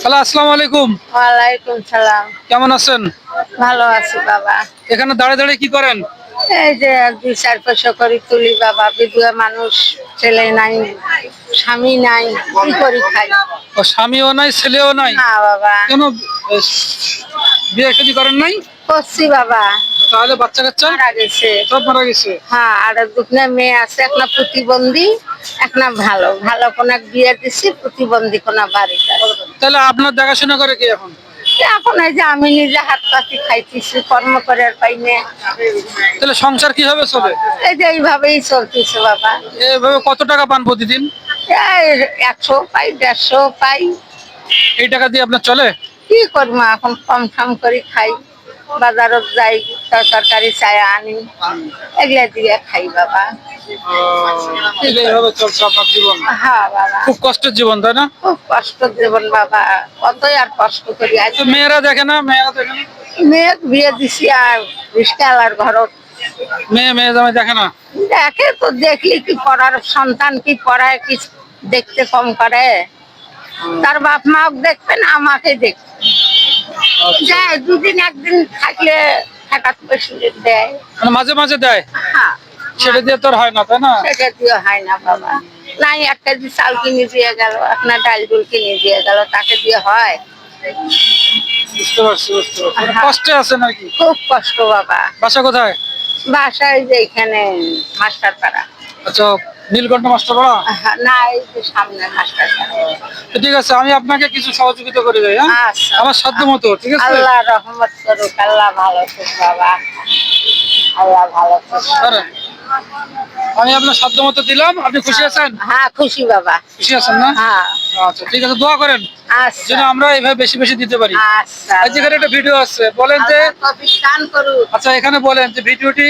আসসালামু আলাইকুম। ওয়ালাইকুম সালাম। কেমন আছেন? ভালো আছি বাবা। এখানে দাঁড়িয়ে দাঁড়িয়ে কি করেন? এই যে ২-৪ পয়সা করে তুলি বাবা। বিধবা মানুষ, ছেলে নাই, স্বামী নাই, কি করি খাই? ও স্বামীও নাই, ছেলেও নাই। না বাবা, কেন বিয়ে শাদী করেন নাই? করছি বাবা। তাহলে বাচ্চা কাচ্চা মারা গেছে। সব মারা গেছে। হ্যাঁ, আর দুটো মেয়ে আছে, একটা প্রতিবন্ধী, একটা ভালো ভালো কোন বিয়ে দিচ্ছি, প্রতিবন্ধী কোন বাড়িতে। তাহলে আপনার দেখাশোনা করে কি এখন? এখন এই যে আমি নিজে হাত পাতি খাইতেছি, কর্ম করে আর পাই না। তাহলে সংসার কিভাবে চলে? এই যে এইভাবেই চলতেছে বাবা। এভাবে কত টাকা পান প্রতিদিন? এই 100 পাই, 150 পাই। এই টাকা দিয়ে আপনার চলে? কি করবো এখন, কম সম করে খাই, বাজারত যাই, তরকারি চায়া আনি, এগুলা দিয়ে খাই বাবা। তাহলে এইভাবে চলছে আপনার জীবন? হ্যাঁ বাবা, খুব কষ্টের জীবন, তাই না? খুব কষ্ট জীবন বাবা, কতই আর কষ্ট করি। আজ তো মেয়েরা দেখে না? মেয়েরা দেখে না? মেয়ে বিয়ে দিছি আর রিস্কাওয়ালার ঘরত। মেয়ে জামাই দেখে না? দেখে তো, দেখলি কি পড়ার, সন্তান কি পড়ায়, কি দেখতে কম করে? তার বাপ মা দেখবে না, আমাকে দেখবে। যায় দুদিন একদিন থাকলে হঠাৎ করে দেয়। মানে মাঝে মাঝে দেয়, হ্যাঁ, সেটা দিয়ে তো আর হয় না, তাই না? সেটা দিয়ে হয় না বাবা। নাই, একটা যে চাল কিনে দিয়ে গেল, একটা ডাল ডুল কিনে দিয়ে গেল, তাকে দিয়ে হয়? বুঝতে পারছি। মানে কষ্টে আছে নাকি? খুব কষ্ট বাবা। বাসা কোথায়? বাসায় যে এখানে মাস্টার পাড়া। আচ্ছা, নীলকণ্ঠ মাস্টার পাড়া। না, এই যে সামনে মাস্টার পাড়া। তো ঠিক আছে, আমি আপনাকে কিছু সহযোগিতা করে যাই, হ্যাঁ? আচ্ছা, আমার সাধ্য মতো, ঠিক আছে? আল্লাহ রহমত করুক, আল্লাহ ভালো করুক বাবা, আল্লাহ ভালো করুক। আরে, আমি আপনার সাধ্য মতো দিলাম, আপনি খুশি আছেন? হ্যাঁ, খুশি বাবা। খুশি আছেন না? হ্যাঁ, আচ্ছা ঠিক আছে, দোয়া করেন আচ্ছা যেন আমরা এইভাবে বেশি বেশি দিতে পারি। আচ্ছা। আজ এখানে একটা ভিডিও আছে, বলেন যে, আল্লাহ তৌফিক দান করুক। আচ্ছা এখানে বলেন যে ভিডিওটি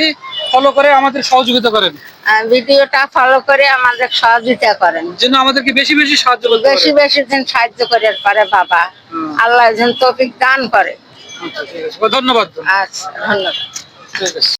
ফলো করে আমাদের সহযোগিতা করেন, ভিডিওটা ফলো করে আমাদের সহযোগিতা করেন, যেন আমাদেরকে বেশি বেশি সাহায্য করতে বেশি পারে। বেশি দিন সাহায্য করে পারে বাবা। আল্লাহ যেন তৌফিক দান করে। আচ্ছা ঠিক আছে, ধন্যবাদ। আচ্ছা, ধন্যবাদ। ঠিক আছে।